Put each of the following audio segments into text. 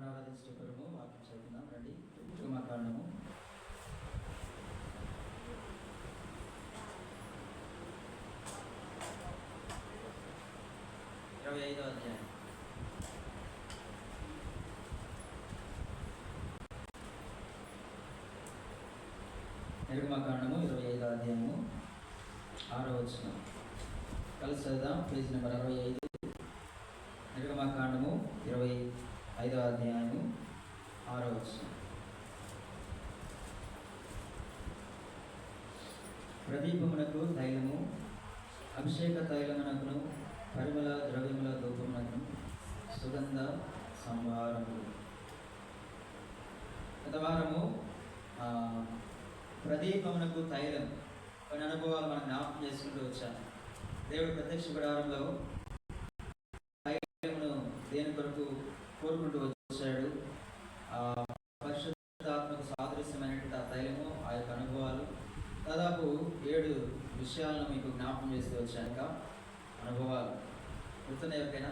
ఆరాధించటము వాక్యం చదువుకుందాం రండి. నిర్గమకాండము 25వ అధ్యాయం. నిర్గమకాండము 25వ అధ్యాయము 6వ వచనం కలిసి చదువుదాం. Page number 65. నిర్గమకాండము 25వ అధ్యాయము 6వ వచనం. ప్రదీపమునకు తైలము, అభిషేక తైలమునకును, పరిమళ ద్రవ్యముల ధూపమునకును, సుగంధ సంభారములు. గత వారము ప్రదీపమునకు తైలం కొన్ని అనుభవాలు మనం జ్ఞాపకం చేసుకుంటూ వచ్చాము. దేవుడు ప్రత్యక్ష గుడారంలో తైలమును దేని కొరకు కోరుకుంటూ వచ్చాడు. పరిశుద్ధాత్మకు సాదృశ్యమైనటువంటి ఆ తైలము, ఆ యొక్క అనుభవాలు, దాదాపు 7 విషయాలను మీకు జ్ఞాపకం చేస్తూ వచ్చాక అనుభవాలు గుర్తున్నాయి ఎవరికైనా?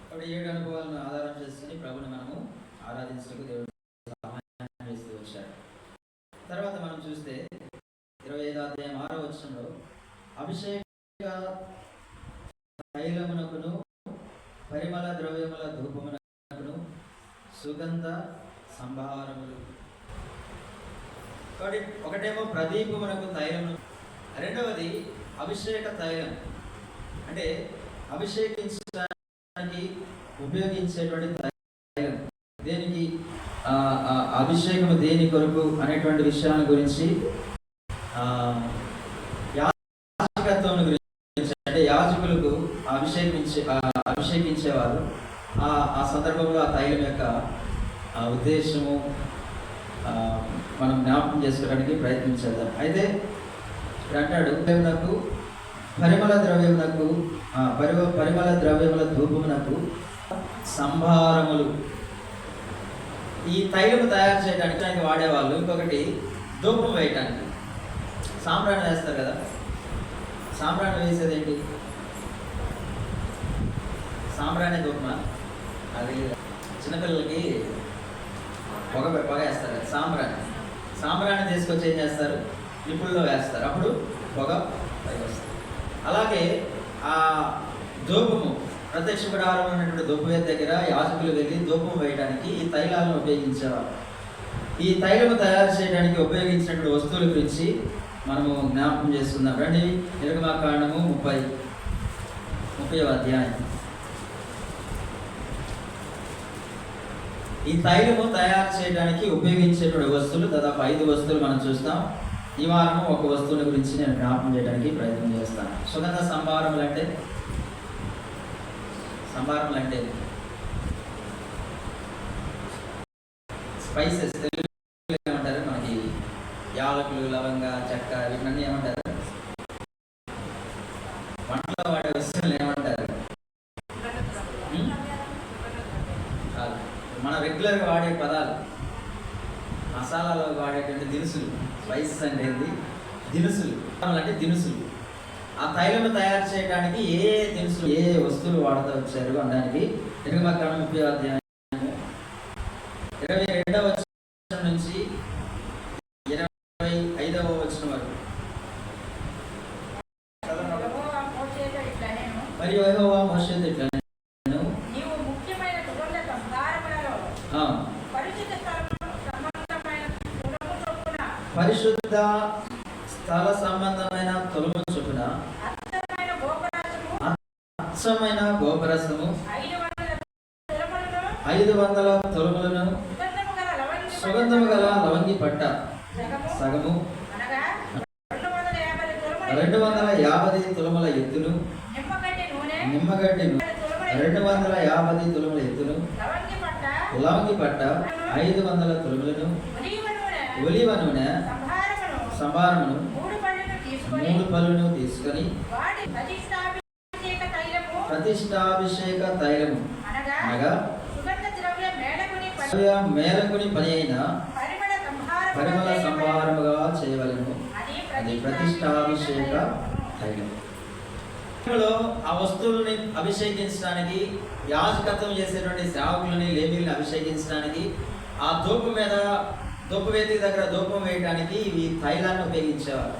కాబట్టి 7 అనుభవాలను ఆధారం చేసుకుని ప్రభుని మనము ఆరాధించడానికి దేవుడు సహాయం చేస్తూ వచ్చాడు. తర్వాత మనం చూస్తే 25వ అధ్యాయం 6వ వచనంలో అభిషేక తైలమునకును, పరిమళ ద్రవ్యముల ధూపమునకును, సుగంధ సంభారములు. కాబట్టి ఒకటేమో ప్రదీపమునకు తైలము, రెండవది అభిషేక తైలం. అంటే అభిషేకించడానికి ఉపయోగించేటువంటి తైలం. దేనికి అభిషేకము దేని కొరకు అనేటువంటి విషయాల గురించి, యాజకత్వం గురించి, అంటే యాజకులకు అభిషేకించేవారు. ఆ సందర్భంలో ఆ తైలం యొక్క ఉద్దేశము మనం జ్ఞాపకం చేసుకోవడానికి ప్రయత్నించేద్దాం. అయితే అంటాడు దేవునకు పరిమళ ద్రవ్యముల ధూపమునకు సంభారములు. ఈ తైలము తయారు చేయడానికి వాడేవాళ్ళు. ఇంకొకటి ధూపం వేయటానికి సాంబ్రాణి వేస్తారు కదా. సాంబ్రాణి వేసేది ఏంటి? సాంబ్రాణి ధూపమా? అది చిన్నపిల్లలకి పొగ వేస్తారు కదా, సాంబ్రాణి తీసుకొచ్చి ఏం చేస్తారు? నిప్పుల్లో వేస్తారు, అప్పుడు పొగ పైకి వస్తుంది. అలాగే ఆ ధూపము, ప్రత్యక్ష గుడారం ఉన్నటువంటి ధూపవేది దగ్గర యాజకులు వెళ్ళి ధూపం వేయడానికి ఈ తైలాలను ఉపయోగించేవారు. ఈ తైలము తయారు చేయడానికి ఉపయోగించినటువంటి వస్తువుల గురించి మనము జ్ఞాపకం చేసుకుందాం రండి. నిర్గమకాండము 30వ అధ్యాయం. ఈ తైలము తయారు చేయడానికి ఉపయోగించేటువంటి వస్తువులు దాదాపు 5 వస్తువులు మనం చూస్తాం. ఈ వారము ఒక వస్తువుల గురించి నేను జ్ఞాపకం చేయడానికి ప్రయత్నం చేస్తాను. సుగంధ సంభారములు అంటే స్పైసెస్, తెలుగులో ఏమంటారు? మనకి యాలకులు, లవంగ, చెక్క, వీటిని ఏమంటారు? వంటలో వాడే వస్తువులు ఏమంటారు? మన రెగ్యులర్గా వాడే పదాలు, మసాలాలో వాడేటువంటి దినుసులు. స్పైసెస్ అంటే ఏంటి? దినుసులు. అంటే దినుసులు. ఆ తైలము తయారు చేయడానికి ఏ దినుసులు, ఏ వస్తువులు వాడుతూ వచ్చారు అనడానికి నిర్గమకాండం 30వ అధ్యాయం 22వ వచనం నుంచి 25వ వచనం వరకు. మరియు యెహోవా మోషేతో ఇట్లా పరిశుద్ధ స్థల సంబంధమైన తులము చొప్పున అచ్చమైన గోపరసము 500 తులములను, సుగంధము గల లవంగి పట్ట సగము, 250 తులముల ఎత్తును, నిమ్మగడ్డి 250 తులముల ఎత్తును, లవంగి పట్ట 500 తులములను, ఒలీవ నూనె సంభారమును 3 పళ్ళను తీసుకొని ప్రతిష్టాభిషేక తైలము అనగా మేలకుని పని అయిన పరిమళ సంభారముగా చేయవలెను. అది ప్రతిష్టాభిషేక తైలం. ఆ వస్తువుల్ని అభిషేకించడానికి, యాజకత్వం చేసేటువంటి సేవకులని లేవీల్ని అభిషేకించడానికి, ఆ ధూపం మీద ధూపవేది దగ్గర ధూపం వేయడానికి ఇవి తైలాన్ని ఉపయోగించేవారు.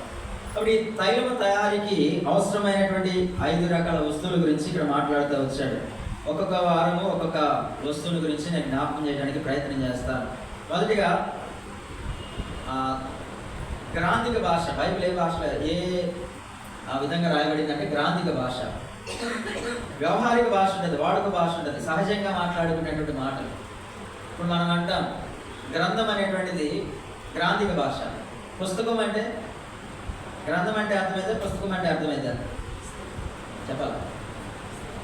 కాబట్టి ఈ తైలము తయారీకి అవసరమైనటువంటి 5 రకాల వస్తువుల గురించి ఇక్కడ మాట్లాడుతూ వచ్చాడు. ఒక్కొక్క వారము ఒక్కొక్క వస్తువుల గురించి నేను జ్ఞాపకం చేయడానికి ప్రయత్నం చేస్తాను. మొదటిగా గ్రాంధిక భాష. బైబిల్ ఏ భాషలో ఏ విధంగా రాయబడిందంటే గ్రాంధిక భాష. వ్యవహారిక భాష ఉంటుంది, వాడుక భాష ఉంటుంది, సహజంగా మాట్లాడుకునేటువంటి మాటలు. ఇప్పుడు మనం అంటాం గ్రంథం అనేటువంటిది గ్రాంధిక భాష. పుస్తకం అంటే, గ్రంథం అంటే అర్థమైతే, పుస్తకం అంటే అర్థమైతే చెప్పాలి.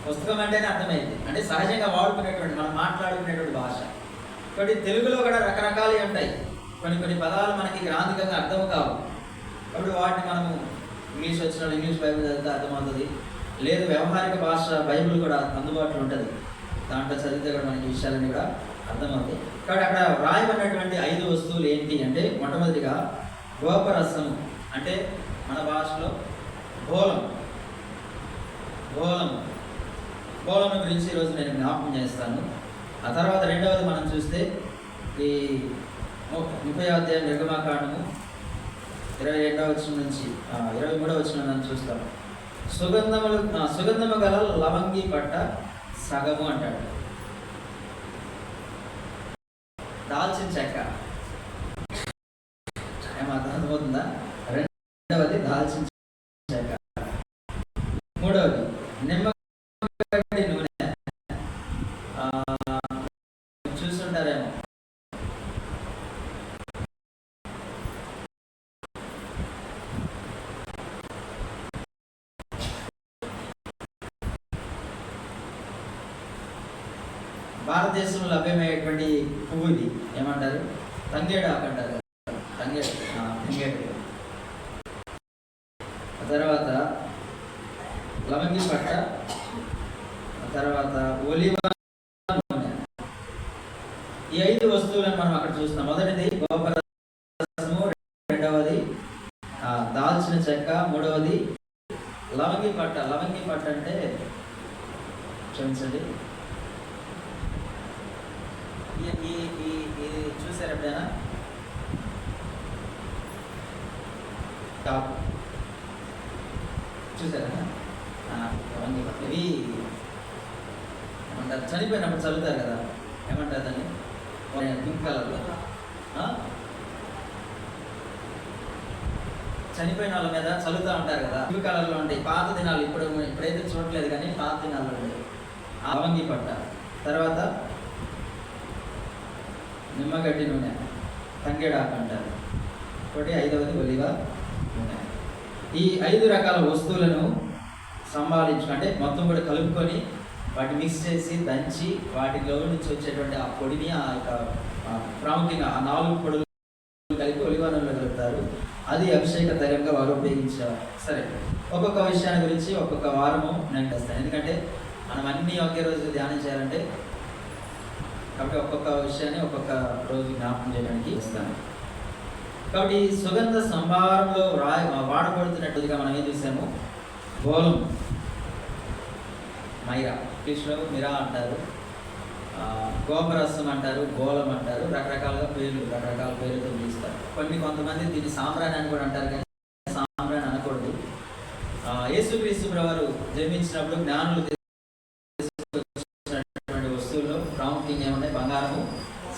పుస్తకం అంటేనే అర్థమైంది, అంటే సహజంగా వాడుకునేటువంటి, మనం మాట్లాడుకునేటువంటి భాష. కాబట్టి తెలుగులో కూడా రకరకాలు ఉంటాయి. కొన్ని పదాలు మనకి గ్రాంధికంగా అర్థం కావు. కాబట్టి వాటిని మనము ఇంగ్లీష్ వచ్చిన ఇంగ్లీష్ బైబిల్ చదివితే అర్థమవుతుంది. లేదు వ్యవహారిక భాష బైబిల్ కూడా అందుబాటులో ఉంటుంది, దాంట్లో చదివితే కూడా మనకి విషయాలన్నీ కూడా అర్థమవుతాయి. కాబట్టి అక్కడ రాయబడినటువంటి 5 వస్తువులు ఏంటి అంటే, మొట్టమొదటిగా గోపరసము, అంటే మన భాషలో బోలం. బోలం గురించి ఈరోజు నేను జ్ఞాపకం చేస్తాను. ఆ తర్వాత రెండవది మనం చూస్తే ఈ 30వ అధ్యాయం నిర్గమాకాండము 22వ వచనం నుంచి 23వ వచనం మనం చూస్తాం. సుగంధము గల లవంగి పట్ట సగము అంటాడు. దాల్చిన చెక్క ఏమాత్రం అర్థమవుతుందా? రెండవది దాల్చిన చెక్క. మూడవది నిమ్మకాయ నూనె. చూస్తుంటారేమో, భారతదేశంలో లభ్యమయ్యేటువంటి పువ్వు ఇది ఏమంటారు? తంగేడు ఆకు అంటారు. తంగేడు. తర్వాత లవంగి పట్ట, తర్వాత ఒలివ నూనె. ఈ 5 వస్తువులను మనం అక్కడ చూస్తున్నాం. మొదటిది గోపరసము, రెండవది దాల్చిన చెక్క, మూడవది లవంగి పట్ట. లవంగి పట్ట అంటే క్షమించండి, ఇది చూసారు ఎప్పుడైనా? టాప్ చూసారా? ఇవి ఏమంటారు, చనిపోయినప్పుడు చల్లుతారు కదా, ఏమంటారు దాన్ని? పింక్ కలర్లో చనిపోయిన వాళ్ళ మీద చల్లుతూ ఉంటారు కదా, పింక్ కలర్లో ఉంటాయి. పాత దినాలు, ఇప్పుడైతే చూడట్లేదు కానీ పాత దినాల్లో ఉంటాయి. లవంగి పట్ట. తర్వాత నిమ్మగడ్డి నూనె, తంగేడాకు అంటారు. ఒకటి, 5వది ఒలివ నూనె. ఈ 5 రకాల వస్తువులను అంటే మొత్తం కూడా కలుపుకొని వాటిని మిక్స్ చేసి దంచి వాటిలో నుంచి వచ్చేటువంటి ఆ పొడిని, ఆ యొక్క ప్రాముఖ్యంగా ఆ 4 పొడులు కలిపి ఒలివ నూనెలో కలుపుతారు. అది అభిషేక తైలంగా వారు ఉపయోగించేవారు. సరే, ఒక్కొక్క విషయాన్ని గురించి ఒక్కొక్క వారము నేను చేస్తాను, ఎందుకంటే మనం అన్నీ ఒకే రోజు ధ్యానం చేయాలంటే. కాబట్టి ఒక్కొక్క విషయాన్ని ఒక్కొక్క రోజు జ్ఞాపకం చేయడానికి ఇస్తాను. కాబట్టి సుగంధ సంభారంలో వాడబడుతున్నట్టుగా మనం ఏం చూసాము? బోలం, మైరా, ఇంగ్లీష్లో మిరా అంటారు, గోపరసం అంటారు, గోలం అంటారు. రకరకాల పేర్లతో పిలుస్తారు. కొంతమంది దీన్ని సాంబ్రాణి అని కూడా అంటారు, కానీ సాంబ్రాణి అనకూడదు. యేసుక్రీస్తు ప్రభువు జన్మించినప్పుడు జ్ఞానులు వస్తువుల్లో ప్రాముఖ్యంగా ఏమున్నాయి? బంగారము,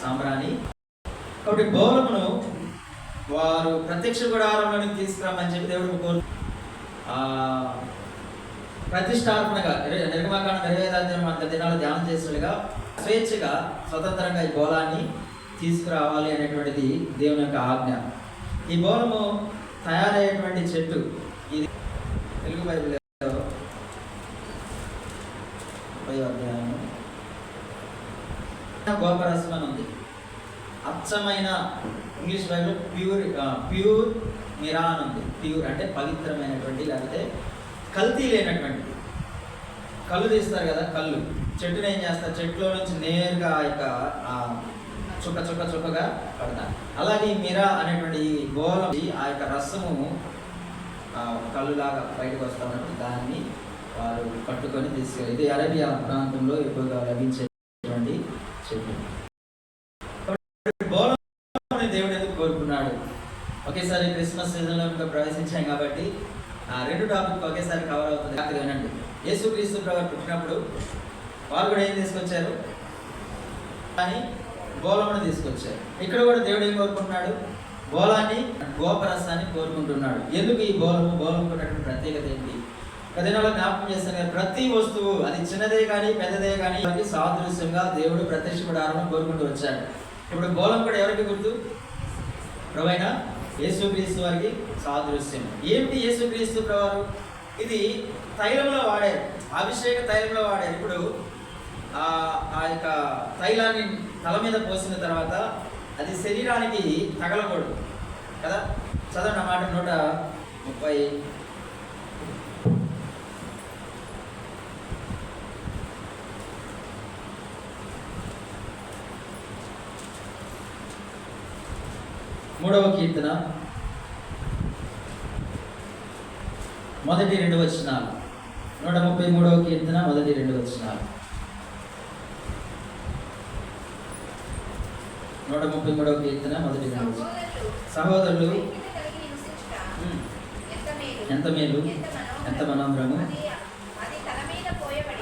సాంబ్రాణి. కాబట్టి బోలమును వారు ప్రత్యక్ష గుడారంలోకి తీసుకురామని చెప్పి దేవుడు కోరు. ప్రతిష్టాత్మకగా నిర్గమాకాండం 25 దినాలు ధ్యానం చేసినట్టుగా స్వేచ్ఛగా స్వతంత్రంగా ఈ బోలాన్ని తీసుకురావాలి అనేటువంటిది దేవుని యొక్క ఆజ్ఞ. ఈ బోలము తయారయ్యేటువంటి చెట్టు, ఇది తెలుగు బైబిల్ గోపరసం అని ఉంది. అచ్చమైన ఇంగ్లీష్ బైబిల్ ప్యూర్ మిరా అని ఉంది. ప్యూర్ అంటే పవిత్రమైనటువంటి, లేకపోతే కల్తీ లేనటువంటిది. కళ్ళు తీస్తారు కదా, కళ్ళు చెట్టుని ఏం చేస్తారు? చెట్టులో నుంచి నేరుగా చుక్కగా పడతారు. అలాగే ఈ మిరా అనేటువంటి గోలం, ఆ యొక్క రసము కళ్ళులాగా బయటకు వస్తూ ఉన్నప్పుడు దాన్ని వారు పట్టుకొని తీసుకెళ్ళి, ఇది అరేబియా ప్రాంతంలో ఎక్కువగా లభించేటువంటి చెట్టు. బోళముని దేవుడు ఎందుకు కోరుకున్నాడు? ఒకేసారి క్రిస్మస్ సీజన్లో ప్రవేశించాం కాబట్టి ఆ 2 టాపిక్ ఒకేసారి కవర్ అవుతుంది. జాగ్రత్తగా వినండి. యేసుక్రీస్తు ప్రభువు పుట్టినప్పుడు వారు కూడా ఏం తీసుకొచ్చారు? కానీ బోళమును తీసుకొచ్చారు. ఇక్కడ కూడా దేవుడు ఏం కోరుకుంటున్నాడు? బోళాన్ని, గోపరసాన్ని కోరుకుంటున్నాడు. ఎందుకు ఈ బోళం ఉన్నటువంటి ప్రత్యేకత ఏంటి? దినాల్లో జ్ఞాపకం చేస్తాను కదా, ప్రతి వస్తువు అది చిన్నదే కానీ పెద్దదే కానీ సాదృశ్యంగా దేవుడు ప్రత్యక్ష గుడారాలను కోరుకుంటూ వచ్చాడు. ఇప్పుడు బోళం కూడా ఎవరికి గుర్తు? ప్రభువైన యేసుక్రీస్తు వారికి సాదృశ్యం. ఏమిటి యేసుక్రీస్తు ప్రభువారు? ఇది తైలంలో వాడారు, అభిషేక తైలంలో వాడారు. ఇప్పుడు ఆ యొక్క తైలాన్ని తల మీద పోసిన తర్వాత అది శరీరానికి తగలకూడదు కదా. చదవండి అన్నమాట 130. మూడవ కీర్తన మొదటి 2 వచనాలు. 133వ కీర్తన మొదటి 2 వచనాలు. 133వ కీర్తన మొదటి 2 వచనాలు. సహోదరులు ఎంత మేలు, ఎంత మనోహరము,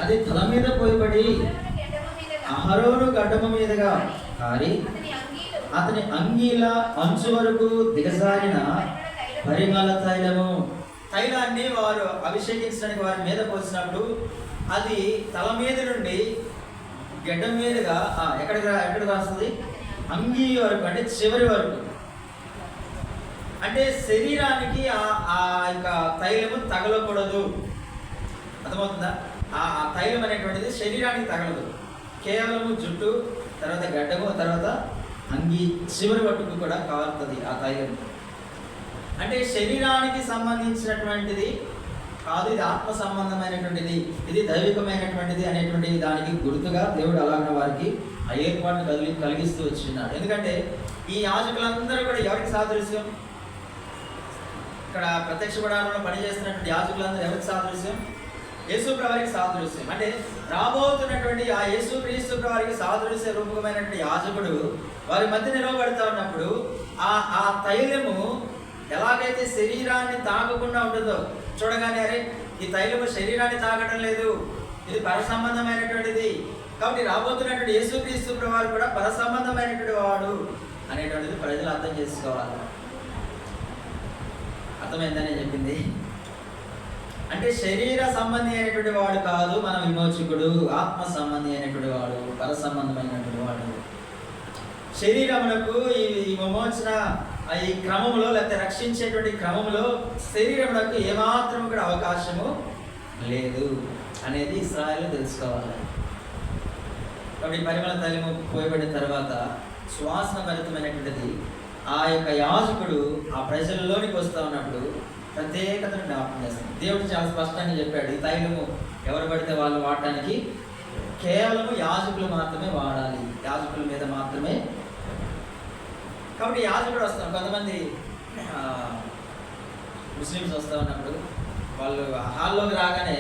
అది తల మీద పోయబడి అహరోను గడ్డము మీదుగా కారి అతని అంగీల అంచు వరకు దిగజారిన పరిమళ తైలము. తైలాన్ని వారు అభిషేకించడానికి వారి మీద పోసినప్పుడు అది తల మీద నుండి గడ్డం మీదుగా ఎక్కడ రాస్తుంది? అంగీ వరకు, అంటే చివరి వరకు. అంటే శరీరానికి ఆ యొక్క తైలము తగలకూడదు. అర్థమవుతుందా? ఆ తైలం అనేటువంటిది శరీరానికి తగలదు. కేవలము జుట్టు, తర్వాత గడ్డము, తర్వాత అంగీ చివరి వరకు కూడా కారుతుంది ఆ తైలం. అంటే శరీరానికి సంబంధించినటువంటిది కాదు, ఇది ఆత్మ సంబంధమైనటువంటిది, ఇది దైవికమైనటువంటిది అనేటువంటి దానికి గుర్తుగా దేవుడు అలాగే వారికి ఆ ఏర్పాటును కలిగిస్తూ వచ్చినాడు. ఎందుకంటే ఈ యాజకులందరూ కూడా ఎవరికి సాదృశ్యం? ఇక్కడ ప్రత్యక్ష గుడారంలో పనిచేస్తున్నటువంటి యాజకులందరూ ఎవరికి సాదృశ్యం? యేసు ప్రభువుకి సాదృశ్యం. అంటే రాబోతున్నటువంటి ఆ యేసుక్రీస్తు ప్రభువుకి సాదృశ్య రూపమైనటువంటి యాజకుడు వారి మధ్య నిలవబడతా ఉన్నప్పుడు ఆ తైలము ఎలాగైతే శరీరాన్ని తాకకుండా ఉంటుందో, చూడగానే అరే ఈ తైలము శరీరాన్ని తాకడం లేదు, ఇది పరసంబంధమైనటువంటిది, కాబట్టి రాబోతున్నటువంటి యేసుక్రీస్తు ప్రభువు కూడా పరసంబంధమైనటువంటి వాడు అనేటువంటిది ప్రజలు అర్థం చేసుకోవాలి. అర్థమైందని చెప్పింది. అంటే శరీర సంబంధి అయినటువంటి వాడు కాదు మన విమోచకుడు, ఆత్మ సంబంధి అయినటువంటి వాడు, పర సంబంధమైనటువంటి వాడు. శరీరమునకు ఈ విమోచన ఈ క్రమంలో, లేకపోతే రక్షించేటువంటి క్రమంలో శరీరమునకు ఏమాత్రం కూడా అవకాశము లేదు అనేది ఇశ్రాయేలు తెలుసుకోవాలి. కాబట్టి పరిమళ తైలము పోయబడిన తర్వాత సువాసన భరితమైనటువంటిది ఆ యొక్క యాజకుడు ఆ ప్రజలలోనికి వస్తూ ఉన్నప్పుడు ప్రత్యేకతను జ్ఞాపకం చేస్తాడు. దేవుడు చాలా స్పష్టంగా చెప్పాడు, ఈ తైలము ఎవరు పడితే వాళ్ళు వాడటానికి కేవలము యాజకులు మాత్రమే వాడాలి, యాజకుల మీద మాత్రమే. కాబట్టి యాజకుడు వస్తాం, కొంతమంది ముస్లిమ్స్ వస్తూ ఉన్నప్పుడు వాళ్ళు హాల్లోకి రాగానే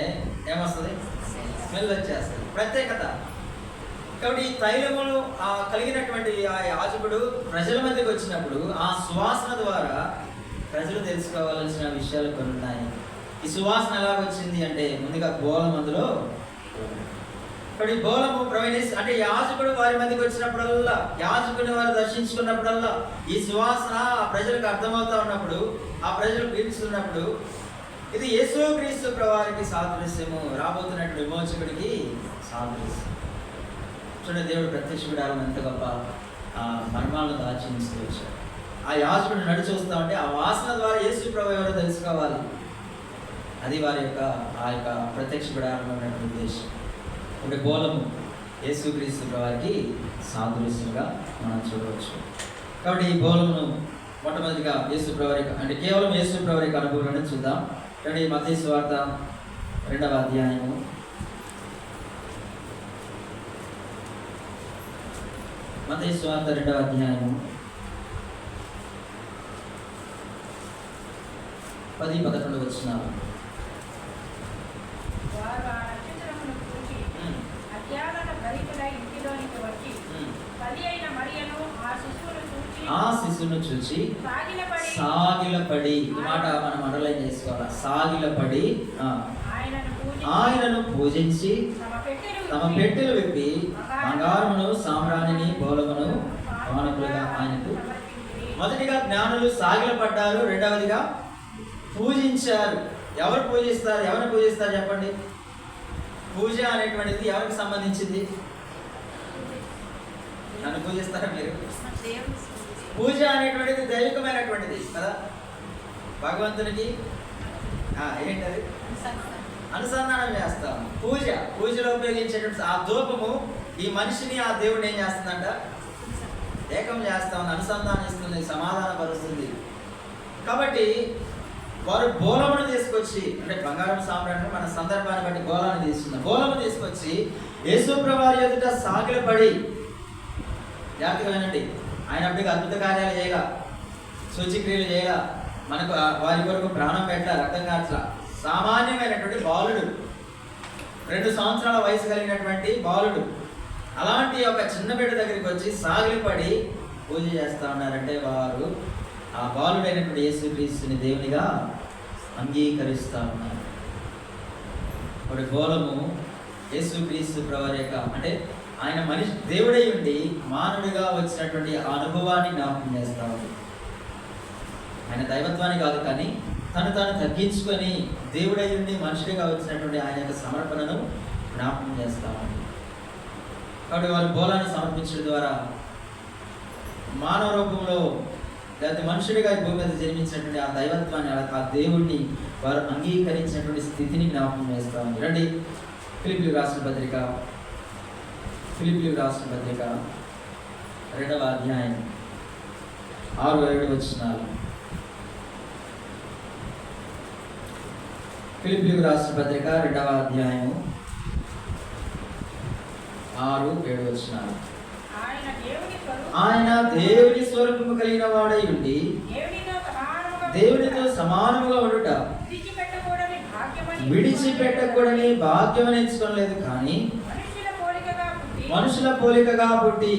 ఏమొస్తుంది? స్మెల్ వచ్చేస్తుంది, ప్రత్యేకత. కాబట్టి ఈ తైలములు కలిగినటువంటి ఆ యాజకుడు ప్రజల మధ్యకి వచ్చినప్పుడు ఆ సువాసన ద్వారా ప్రజలు తెలుసుకోవాల్సిన విషయాలు కొన్ని ఉన్నాయి. ఈ సువాసన ఎలా వచ్చింది అంటే ముందుగా బోళం అందులో. ఇప్పుడు ఈ బోళము ప్రవీణేశ్ అంటే యాజకుడు వారి మధ్యకి వచ్చినప్పుడల్లా, యాజకుని వారు దర్శించుకున్నప్పుడల్లా ఈ సువాసన ఆ ప్రజలకు అర్థమవుతా ఉన్నప్పుడు, ఆ ప్రజలు పీల్చుతున్నప్పుడు ఇది యేసుక్రీస్తు ప్రభువుకి సాదృశ్యము, రాబోతున్నటువంటి విమోచకుడికి సాదృశ్యం. చూడండి, దేవుడు ప్రత్యక్ష గుడారం ఎంత గొప్ప మర్మాలను దాచించుతూ వచ్చాడు. ఆ యాజకుడు నడిచి వస్తూ ఉంటే ఆ వాసన ద్వారా యేసు ప్రభువు ఎవరో తెలుసుకోవాలి. అది వారి యొక్క ఆ యొక్క ప్రత్యక్ష గుడారంలో ఉన్నటువంటి ఉద్దేశం. ఇప్పుడు బోళము యేసుక్రీస్తు ప్రభువుకి సాదృశ్యంగా మనం చూడవచ్చు. కాబట్టి ఈ బోళమును మొట్టమొదటిగా యేసు ప్రభువు అంటే కేవలం యేసు ప్రభువు అనుభవాలను చూద్దాం. కానీ మత్తయి సువార్త 2వ అధ్యాయము 2వ అధ్యాయము 10-11 వచనాలు. వారు ఆ నక్షత్రమును చూసి అజ్ఞాన భరితులై ఇంటిలోనికి వచ్చి తల్లి అయిన మరియను ఆ శిశువును చూచి సాగిలపడి. ఈ మాట మనం అండర్లైన్ చేసుకోవాలి. సాగిలపడి ఆయనను పూజించి తమ పెట్టెలు విప్పి బంగారమును సామ్రాణిని బోలమును కానుకలుగా ఆయనకు. మొదటిగా జ్ఞానులు సాగిలపడ్డారు, రెండవదిగా పూజించారు. ఎవరు పూజిస్తారు? ఎవరిని పూజిస్తారు చెప్పండి? పూజ అనేటువంటిది ఎవరికి సంబంధించింది? నన్ను పూజిస్తారా మీరు? పూజ అనేటువంటిది దైవికమైనటువంటిది కదా. భగవంతునికి ఏంటది? అనుసంధానం చేస్తాం. పూజలో ఉపయోగించేటువంటి ఆ ధూపము ఈ మనిషిని ఆ దేవుడిని ఏం చేస్తుందంట? ఏకం చేస్తా ఉంది, అనుసంధానిస్తుంది, సమాధానపరుస్తుంది. కాబట్టి వారు బోలమును తీసుకొచ్చి, అంటే బంగారం సామ్రాణి మన సందర్భాన్ని బట్టి బోలాన్ని తీసుకున్నారు. బోలము తీసుకొచ్చి యేసుప్రభువారి ఎదుట సాగిలపడి, జాగ్రత్తగా వినండి, ఆయన అప్పటికి అద్భుత కార్యాలు చేయగా, సూచిక్రియలు చేయగా, మనకు వారి కొరకు ప్రాణం పెట్టాల, రక్తం కార్చల. సామాన్యమైనటువంటి బాలుడు, 2 సంవత్సరాల వయసు కలిగినటువంటి బాలుడు, అలాంటి ఒక చిన్న బిడ్డ దగ్గరికి వచ్చి సాగిలపడి పూజ చేస్తూ ఉన్నారంటే వారు ఆ బాలుడైనటువంటి యేసుక్రీస్తుని దేవునిగా అంగీకరిస్తూ ఉన్నారు. ఒకటి బోలము యేసుక్రీస్తు ప్రభువారి యొక్క, అంటే ఆయన మనిషి దేవుడై ఉండి మానవుడిగా వచ్చినటువంటి అనుభవాన్ని జ్ఞాపకం చేస్తూ ఉంది. ఆయన దైవత్వాన్ని కాదు, కానీ తను తగ్గించుకొని దేవుడై ఉండి మనుషుడిగా వచ్చినటువంటి ఆయన యొక్క సమర్పణను జ్ఞాపకం చేస్తూ ఉంది. కాబట్టి వారు బోలాన్ని సమర్పించడం ద్వారా మానవ రూపంలో లేకపోతే మనుషుడిగా భూమి మీద జన్మించినటువంటి ఆ దైవత్వాన్ని, ఆ దేవుణ్ణి వారు అంగీకరించినటువంటి స్థితిని జ్ఞాపకం చేస్తూ ఉంది. రండి, ఫిలిప్పీయులకు రాసిన పత్రిక 2వ అధ్యాయం 6-7 వచనాలు. ఫిలిప్పీయులకు రాసిన పత్రిక 2వ అధ్యాయము 6-7 వచనాలు. ఆయన దేవుని స్వరూపము కలిగిన వాడై ఉండి దేవునితో సమానముగా ఉండుట విడిచిపెట్టకూడని భాగ్యమని ఎంచుకోలేదు, కానీ మనుషుల పోలికగా పుట్టి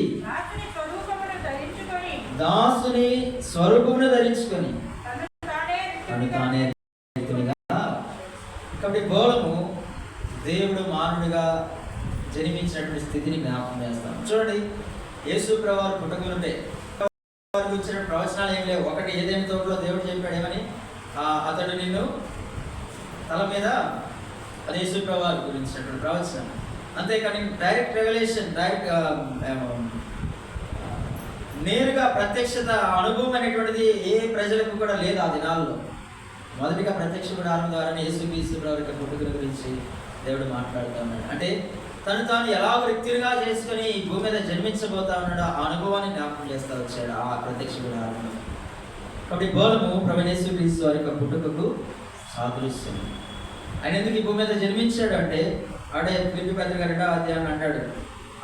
దాసుని స్వరూపమును ధరించుకొని తానే. కాబట్టి బోలము దేవుడు మానవుడిగా జన్మించినటువంటి స్థితిని జ్ఞాపకం చేస్తాం. చూడండి, యేసు ప్రభువారు పుట్టకముందే ఇచ్చిన ప్రవచనాలు ఏం లేవు. ఒకటి, ఏదైనా తోటలో దేవుడు చెప్పాడు ఏమని, అతడు నిన్ను తల మీద, అది యేసు ప్రభువారు గురించినటువంటి ప్రవచనం. అంతేకాని డైరెక్ట్ రెవల్యూషన్, నేరుగా ప్రత్యక్షత అనుభవం అనేటువంటిది ఏ ప్రజలకు కూడా లేదు ఆ దినాల్లో. మొదటిగా ప్రత్యక్ష గుడారం ద్వారానే యేసుక్రీస్తు ప్రభువారి పుట్టుక గురించి దేవుడు మాట్లాడుతూ ఉన్నాడు. అంటే తను ఎలా వ్యక్తిగా చేసుకుని ఈ భూమి మీద జన్మించబోతా ఉన్నాడు, ఆ అనుభవాన్ని జ్ఞాపకం చేస్తూ వచ్చాడు ఆ ప్రత్యక్ష గుడారంలో. కాబట్టి బోలము ప్రభువైన యేసుక్రీస్తు వారి యొక్క పుట్టుకకు సాదృశ్యం. ఆయన ఎందుకు ఈ భూమి మీద జన్మించాడు అంటే, ఫిలిప్పీ పత్రిక 2వ అధ్యాయం అంటాడు,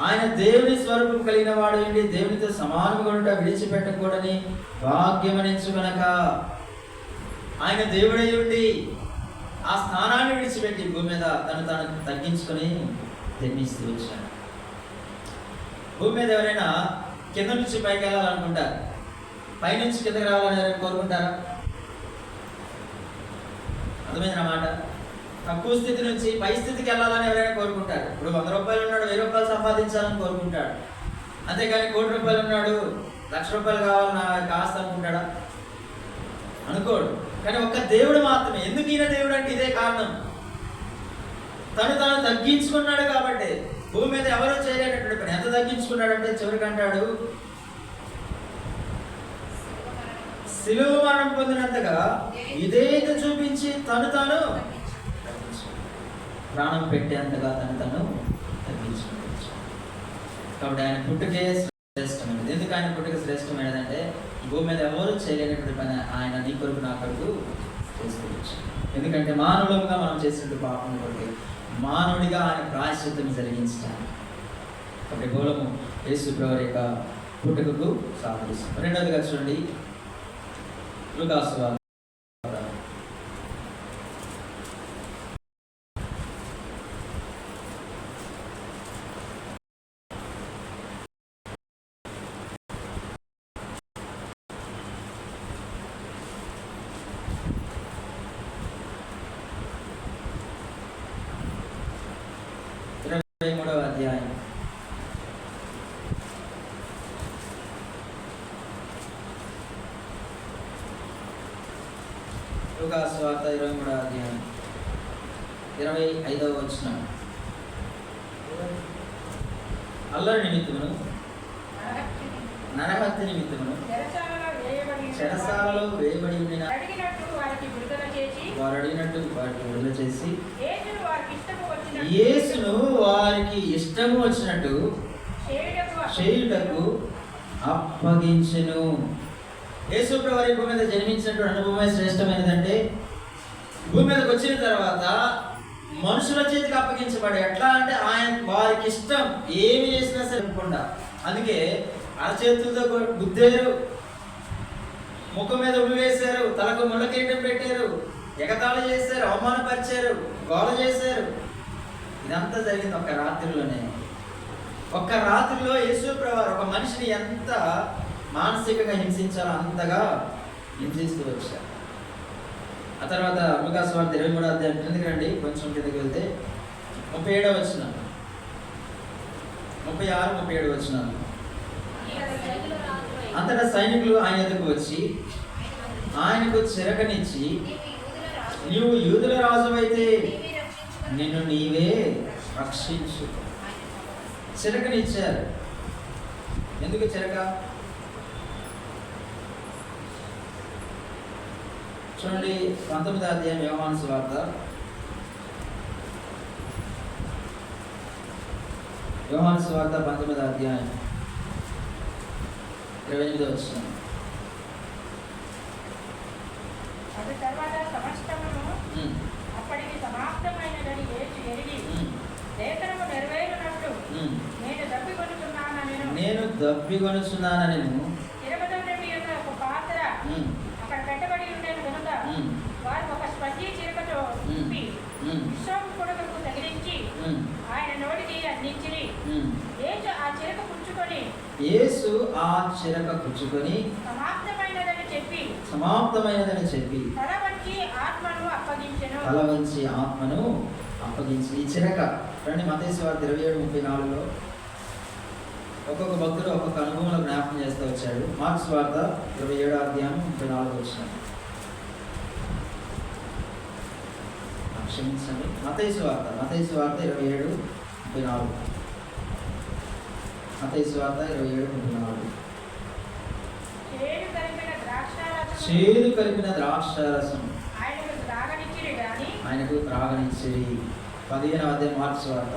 ఆయన దేవుని స్వరూపం కలిగిన వాడు ఏంటి, దేవునితో సమానంగా ఉంట విడిచిపెట్టకూడని భాగ్యమనించుకొనక. ఆయన దేవుడై ఉండి ఆ స్థానాన్ని విడిచిపెట్టి భూమి మీద తను తగ్గించుకొని జన్మిస్తూ వచ్చాడు. భూమి మీద ఎవరైనా కింద నుంచి పైకి వెళ్ళాలనుకుంటారు, పైనుంచి కిందకి రావాలని ఎవరైనా కోరుకుంటారా? అర్థమైంది అన్నమాట. తక్కువ స్థితి నుంచి పై స్థితికి వెళ్ళాలని ఎవరైనా కోరుకుంటారు. ఇప్పుడు 100 రూపాయలు ఉన్నాడు, 1000 రూపాయలు సంపాదించాలని కోరుకుంటాడు. అంతేకాని 1 కోటి రూపాయలు ఉన్నాడు, 1,00,000 రూపాయలు కావాలని కాస్త అనుకుంటాడా? అనుకోడు. కానీ ఒక్క దేవుడు మాత్రమే. ఎందుకు ఈయన దేవుడు అంటే ఇదే కారణం, తను తగ్గించుకున్నాడు కాబట్టి. భూమి మీద ఎవరో చేయలేనటువంటి పని. ఎంత తగ్గించుకున్నాడంటే చివరికి అంటాడు, శిలువ మరణం పొందినంతగా విధేయత చూపించి తను ప్రాణం పెట్టేంతగా తను తగ్గించుకోవచ్చు. కాబట్టి ఆయన పుట్టుకే శ్రేష్టమైనది. ఎందుకు ఆయన పుట్టుక శ్రేష్టమైనదంటే, ఈ భూమి మీద ఎవరు చేయలేనటువంటి పని ఆయన నీ కొరకు నా కొరకు చేసుకోవచ్చు. ఎందుకంటే మానవులుగా మనం చేసినటువంటి పాపం కొరకు మానవుడిగా ఆయన ప్రాయశ్చిత్తం జరిగించాలి. కాబట్టి బోలము యేసు ప్రభువారి యొక్క పుట్టుకకు సాదృశ్యం. రెండవదిగా చూడండి, లూకాసు వార్త లూకాసు వార్త 23వ అధ్యాయం 25వ వచనం. అల్లరి నిమిత్తమును నరహత్య నిమిత్తమును చెరసాలలో వేయబడి ఉండిన వారు అడిగినట్టు వారికి విడుదల చేసి యేసును వారికి ఇష్టము వచ్చినట్టు చేయుటకు అప్పగించెను. యేసు ప్రభువు భూమి మీద జన్మించినటువంటి అనుభవమే శ్రేష్టమైనదంటే భూమి మీదకి వచ్చిన తర్వాత మనుషుల చేతికి అప్పగించబడి ఎట్లా అంటే ఆయన వారికి ఇష్టం ఏమి చేసినా సరిపోకుండా. అందుకే అరచేతులతో గుద్దారు, ముఖం మీద ఉమ్మి వేశారు, తలకు ముళ్ళకిరీటం పెట్టారు, ఎగతాళి చేశారు, అవమానపరిచారు, గోల చేశారు. ఇదంతా జరిగింది ఒక్క రాత్రిలోనే. ఒక్క రాత్రిలో యేసు ప్రభువు ఒక మనిషిని ఎంత మానసికంగా హింసించాలో అంతగా హింసిస్తూ వచ్చారు. ఆ తర్వాత లూకాసు వార్త 23వ అధ్యాయం కిందకి రండి, కొంచెం కిందకి వెళ్తే 37వ వచనం, 36, 37 వచనాలు. అంతటా సైనికులు ఆయన ఎదుకు వచ్చి ఆయనకు చిరకనిచ్చి, నీవు యూదుల రాజు అయితే నిన్ను నీవే రక్షించు. చిరకనిచ్చారు. ఎందుకు చిరక? చూడండి 19వ అధ్యాయం యోహాను సువార్త, యోహాను సువార్త 19వ అధ్యాయం 28వ వచనం. అది తర్వాత సమస్తమును అప్పటికి సమాప్తమైనదని యేసు ఎరిగి లేఖనము నెరవేరునట్లు నేను దప్పికొనుచున్నానని తిరుపతి యొక్క ఒక పాత్ర అక్కడ పెట్టబడి ఉండేది కనుక వారు ఒక స్పంజి చిరకతో విశ్వం కొడుకు తగిలించి ఆయన నోటికి అందించిరి. యేసు ఆ చిరక పుచ్చుకొని సమాప్తమైనదని చెప్పి తల వంచి ఆత్మను అప్పగించి ఈ చిరక రండి. మత్తయి సువార్త 27:34లో ఒక్కొక్క భక్తుడు ఒక్కొక్క అనుభవంలో జ్ఞాపకం చేస్తూ వచ్చాడు. మార్క్స్ వార్త 27వ అధ్యాయం 34వ వచనం. క్షమించండి, మత్తయి సువార్త 27:34. మత్తయి సువార్త 27:34. చేదు కలిపిన ద్రాక్షారసం ఆయనకు త్రాగనిచ్చిరి. 15వ అధ్యాయం మార్క్స్ వార్త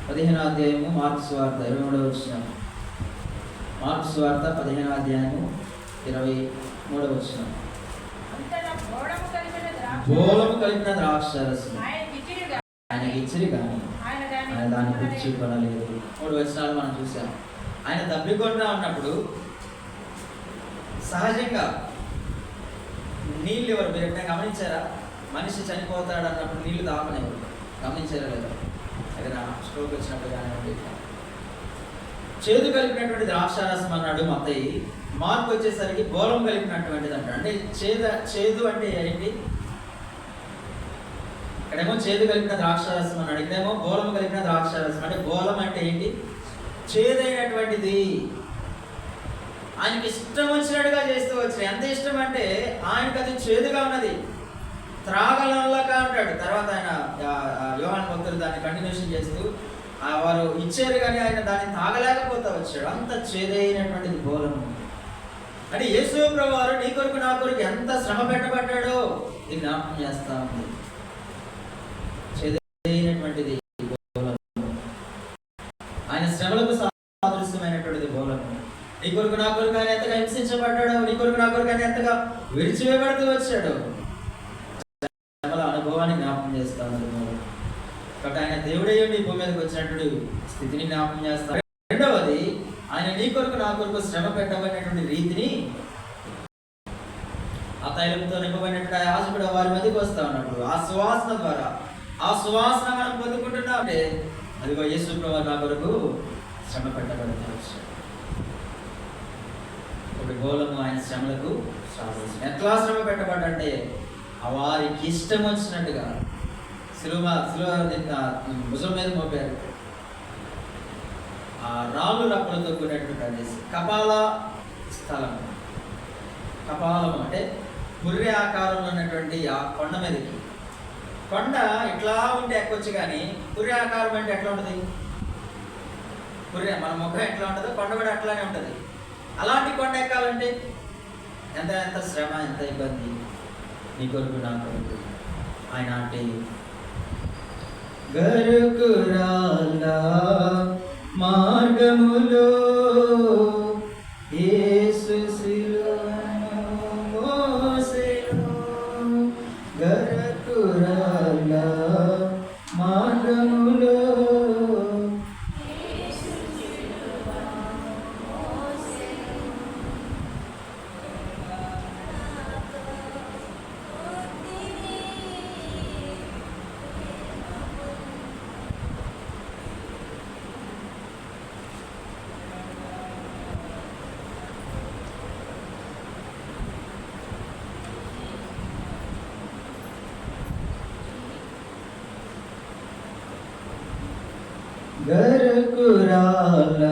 15వ అధ్యాయము మార్క్స్ వార్త 23వ వచనం. మార్క్స్ వార్త 15వ అధ్యాయము 23వ వచనం. బోళము కలిపిన ద్రాక్షారసం ఆయనకి ఇచ్చిరి కానీ ఆయన దాన్ని పుచ్చి కొనలేదు. 3 వచనాలు మనం చూసాం. ఆయన దప్పికొండా ఉన్నప్పుడు సహజంగా నీళ్ళు ఎవరు? మీరు ఎప్పుడైనా గమనించారా? మనిషి చనిపోతాడు అన్నప్పుడు నీళ్లు తాగనివ్వరు. గమనించారా లేదా? ఏదైనా స్ట్రోక్ వచ్చినప్పుడు కానివ్వండి. చేదు కలిపినటువంటి ద్రాక్షారసం అన్నాడు మత్తయి. మార్పు వచ్చేసరికి బోలం కలిపినటువంటిది అంటాడు. అంటే చేదు అంటే ఏంటి? ఇక్కడేమో చేదు కలిపిన ద్రాక్షారసం అన్నాడు, ఇక్కడేమో బోలం కలిపిన ద్రాక్షారసం. అంటే బోలం అంటే ఏంటి? చేదైనటువంటిది. ఆయనకి ఇష్టం వచ్చినట్టుగా చేస్తూ వచ్చాడు. ఎంత ఇష్టం అంటే ఆయనకు అది చేదుగా ఉన్నది, త్రాగలక అంటాడు. తర్వాత ఆయన యోహాను భక్తులు దాన్ని కంటిన్యూషన్ చేస్తూ వారు ఇచ్చారు కానీ ఆయన దాన్ని తాగలేకపోతా వచ్చాడు. అంత చేదైనటువంటిది బోలము. అంటే యేసు ప్రభువు వారు నీ కొరకు నా కొరకు ఎంత శ్రమ పెట్టబడ్డాడో ఇది జ్ఞాపకం చేస్తా ఉంది. చేదైనటువంటిది బోలము. ఆయన శ్రమలకు సాదృశ్యమైనటువంటిది బోలము. నీ కొరకు నా కొరకు ఆయన ఎంతగా హింసించబడ్డాడు, నీ కొరకు నా కొరకు ఆయన ఎంతగా విడిచివేయబడుతూ వచ్చాడు. శ్రమల అనుభవాన్ని జ్ఞాపకం చేస్తాను. కాబట్టి ఆయన దేవుడయ్యండి భూమి మీదకి వచ్చినటువంటి స్థితిని జ్ఞాపకం చేస్తాడు. రెండవది, ఆయన నీ కొరకు నా కొరకు శ్రమ పెట్టబడినటువంటి రీతిని, ఆ తైలంతో నింపబడినటువంటి ఆశ కూడా వారి మధ్యకి వస్తా ఉన్నప్పుడు ఆ సువాసన ద్వారా ఆ సువాసన మనం పొందుకుంటున్నాం అంటే అదిగో యేసు ప్రభువు నా కొరకు శ్రమ పెట్టబడుతూ వచ్చాడు. ఇప్పుడు గోళము ఆయన శ్రమలకు ఎట్లా శ్రమ పెట్టబడ్డంటే వారికి ఇష్టం వచ్చినట్టుగా శిలువ భుజం మీద మోపారు. ఆ రాళ్ళు రప్పులతో కూడినటువంటి ప్రదేశం కపాల స్థలం. కపాలం అంటే పుర్రె ఆకారంలో ఉన్నటువంటి ఆ కొండ మీదకి. కొండ ఇట్లా ఉంటే ఎక్కొచ్చు, కానీ పుర్రె ఆకారం అంటే ఎట్లా ఉంటుంది? పుర్రె మన ముఖం ఎట్లా ఉంటుందో కొండ కూడా అట్లానే ఉంటుంది. అలాంటి కొండ ఎక్కాలంటే ఎంత ఎంత శ్రమ, ఎంత ఇబ్బంది. నీ కొరకు నా కొరకు ఆయన అంటే గరుకురాల మార్గములో యేసు శిలువను మోసెను. గరుకురాల మార్గములో గరుకురాల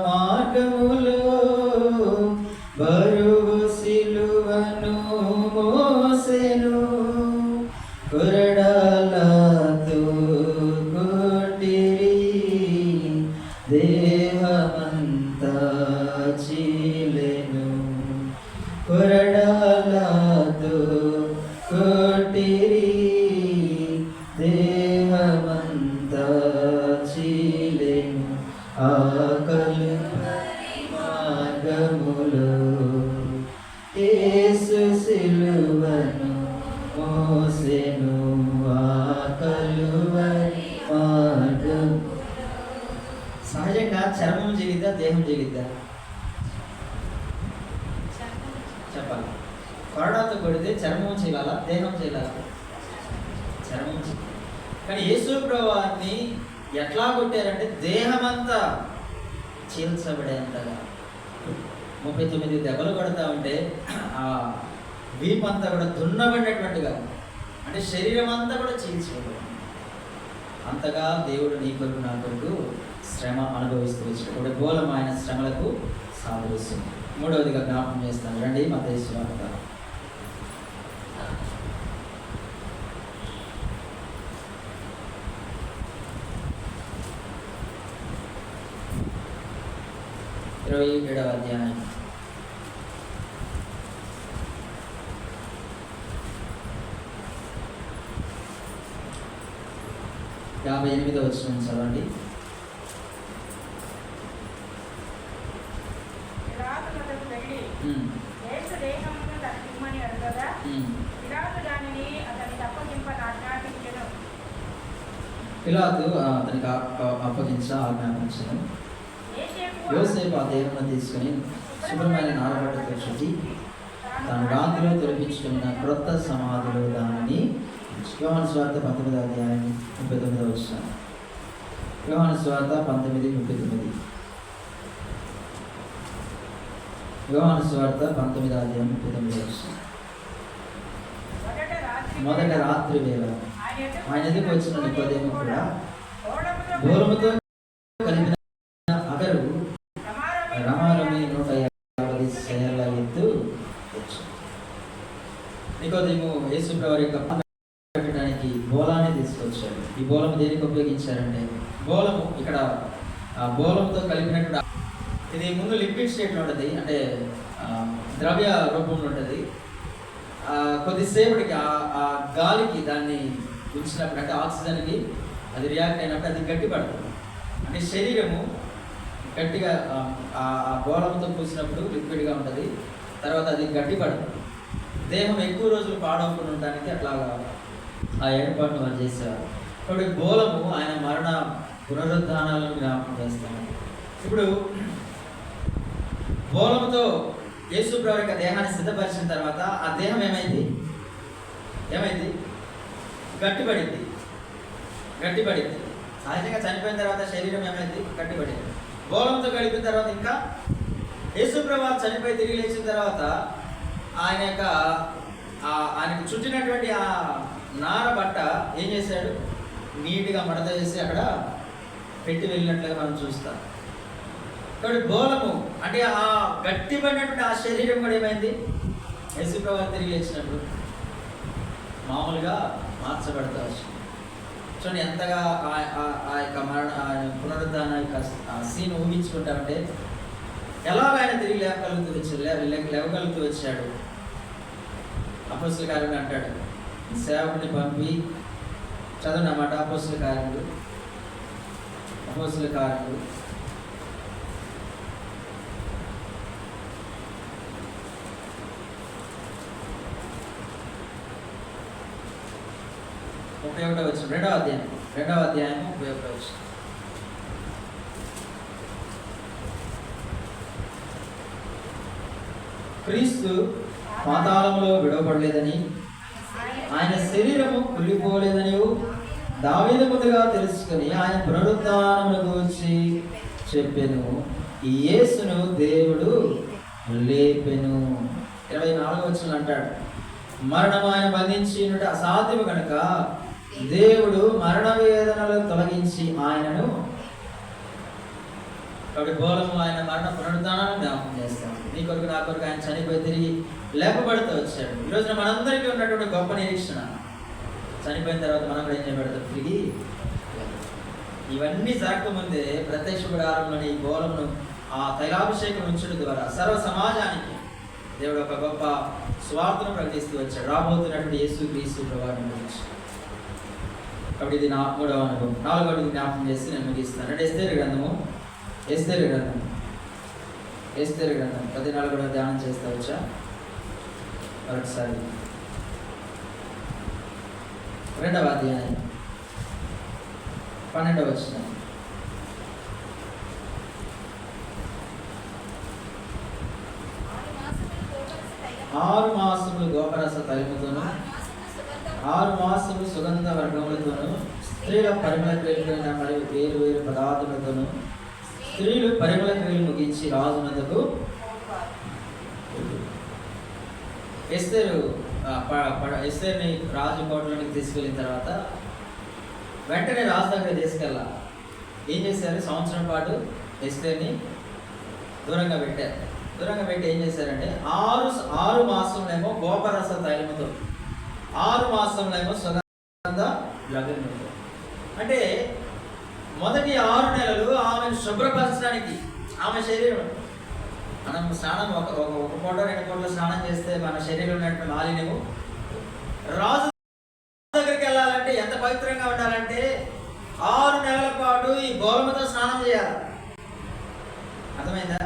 మార్గములో బరువు సిలువను మోసెను. కొరడాలతో కొట్టిరి దేహమంతా చీలెను. కొరడాలతో కొట్టిరి దేహమంతా చీలెను. ఆకలి మార్గములో యేసు సిలువను మోసెను. ఆకలి మార్గం. సహజంగా చర్మం జీవిద్దా, దేహం జీవిద్దా? చెప్పాలి. కొరడాతో కొడితే చర్మం చేయాలా, దేహం చేయాలా? చర్మం. కానీ యేసు ప్రభువాన్ని ఎట్లా కొట్టారంటే దేహమంతా చీల్చబడేంతగా 39 దెబ్బలు కొడతా ఉంటే ఆ వీపంతా కూడా దున్నబడినటువంటిగా, అంటే శరీరం అంతా కూడా చీల్చిపోయింది. అంతగా దేవుడు నీ కొరకు నా కొరకు శ్రమ అనుభవిస్తూ వచ్చాడు. బోలం ఆయన శ్రమలకు సాదృశ్యం. మూడవదిగా జ్ఞాపకం చేస్తాను, రండి మత్తయి సువార్త 27వ అధ్యాయం. యాభై 58వ వచనం చదవండి. పిలాతు అతనికి అప్పగించ ఆజ్ఞాపించను. యోసేపు ఆ దేహమును తీసుకుని శుభ్రమైన నారబట్టతో చుట్టి తాను రాత్రిలో తొలగించుకున్న క్రొత్త సమాధిలో దానిని. యోహాను సువార్త 19వ అధ్యాయం 39వ వచనం. యోహాను సువార్త 19:39. యోహాను సువార్త 19వ అధ్యాయం 39వ వచనం. మొదట రాత్రి వేళ ఆయన ఎదుగు వచ్చిన నికోదేము కూడా బోరముతో కలిపిన అగరు రమారమి 150 సేర్ల ఎత్తు. నికోదేము యేసు ప్రభువు యొక్క పెట్టడానికి బోలాన్ని తీసుకొచ్చాడు. ఈ బోలము దేనికి ఉపయోగించారంటే, బోలము ఇక్కడ బోలంతో కలిపినట్టు ఇది ముందు లిక్విడ్ స్టేట్లో ఉంటుంది, అంటే ద్రవ్య రూపంలో ఉంటుంది. కొద్దిసేపటికి ఆ గాలికి దాన్ని ఉంచినప్పుడు, అంటే ఆక్సిజన్కి అది రియాక్ట్ అయినప్పుడు అది గట్టి పడుతుంది. అంటే శరీరము గట్టిగా ఆ బోలంతో పూసినప్పుడు లిక్విడ్గా ఉంటుంది, తర్వాత అది గట్టి పడుతుంది. దేహం ఎక్కువ రోజులు పాడవకుండా ఉండడానికి అట్లాగా ఆ ఏర్పాటును వారు చేసేవారు. కాబట్టి బోలము ఆయన మరణ పునరుద్ధానాలను జ్ఞాపకం చేస్తాము. ఇప్పుడు బోలముతో యేసు ప్రభు యొక్క దేహాన్ని సిద్ధపరిచిన తర్వాత ఆ దేహం ఏమైంది? గట్టిపడింది. సహజంగా చనిపోయిన తర్వాత శరీరం ఏమైంది? గట్టిపడింది. బోలంతో గడిపిన తర్వాత ఇంకా యేసు ప్రభు చనిపోయి తిరిగి లేచిన తర్వాత ఆయనకు చుట్టినటువంటి ఆ నార బట్ట ఏం చేశాడు? నీట్గా మడత చేసి అక్కడ పెట్టి వెళ్ళినట్లుగా మనం చూస్తాం. కాబట్టి బోలము అంటే ఆ గట్టిపడినటువంటి ఆ శరీరం కూడా ఏమైంది? యేసుప్రభువు తిరిగి లేచినప్పుడు మామూలుగా మార్చబడతా వచ్చింది. చూడండి ఎంతగా ఆ యొక్క పునరుద్ధాన యొక్క సీన్ ఊహించుకుంటామంటే ఎలాగ ఆయన తిరిగి లేవగలుగుతూ వచ్చాడు. అపోస్తల కార్యములు అంటాడు, సేవకుని పంపి చదవండి అన్నమాట. అపోస్తల కార్యములు 31వ వచనం, 2వ అధ్యాయం 31వ వచనం. క్రీస్తు పాతాళములో విడవబడలేదని, ఆయన శరీరము కుళ్ళిపోలేదని దావీదు ముందుగా తెలుసుకుని ఆయన పునరుద్ధానమును గురించి చెప్పెను. ఈ యేసును దేవుడు లేపెను. 24వ వచనం అంటాడు, మరణం ఆయన బంధించినట్టు అసాధ్యము కనుక దేవుడు మరణ వేదనలు తొలగించి ఆయనను, కాబట్టి బోలము ఆయన మరణ పునరుద్ధానాన్ని జ్ఞాపకం చేస్తాడు. నీ కొరకు నా కొరకు ఆయన చనిపోయి తిరిగి లేపబడుతూ వచ్చాడు. ఈరోజున మనందరికీ ఉన్నటువంటి గొప్ప నిరీక్షణ, చనిపోయిన తర్వాత మనం కూడా ఏం చేయబడతాం, తిరిగి. ఇవన్నీ జరగకముందే ప్రత్యక్ష గుడారంలోని ఈ బోలమును ఆ తైలాభిషేకం ఉంచడం ద్వారా సర్వ సమాజానికి దేవుడు ఒక గొప్ప స్వార్థను ప్రకటిస్తూ వచ్చాడు, రాబోతున్నటువంటి యేసు క్రీస్తు ప్రభువుని గురించి. కాబట్టి ఇది నా 3వ అనుభవం. 4వది జ్ఞాపకం చేసి నేను ముగిస్తాను. అంటే ఎస్తేరు గ్రంథం 14 కూడా ధ్యానం చేస్తా వచ్చా మరొకసారి. 2వ అధ్యాయం 12వ వచనం. ఆరు మాసములు గోపరస తైలముతోను 6 మాసములు సుగంధ వర్గములతోను స్త్రీల పరిమళ క్రియలైన మరియు వేరు వేరు పదార్థములతోను స్త్రీలు పరిమళ క్రియలు ముగించి రాజునకు ఎస్తేరుని రాజు కోటలోనికి తీసుకెళ్ళిన తర్వాత వెంటనే రాజు దగ్గర తీసుకెళ్ళాలి. ఏం చేశారు, సంవత్సరం పాటు ఎస్తేరుని దూరంగా పెట్టారు. దూరంగా పెట్టి ఏం చేశారంటే 6 మాసంలేమో గోపరస తైలముతో, 6 మాసంలేమో సుగంధ ద్రవ్యములతో. అంటే మొదటి 6 నెలలు ఆమెను శుభ్రపరచడానికి, ఆమె శరీరం, మనం స్నానం ఒక పూట 2 పూటలు స్నానం చేస్తే మన శరీరంలో ఉన్నటువంటి మాలిన్యము, రాజు దగ్గరికి వెళ్ళాలంటే ఎంత పవిత్రంగా ఉండాలంటే 6 నెలల పాటు ఈ గోరముతో స్నానం చేయాలి. అర్థమైందా?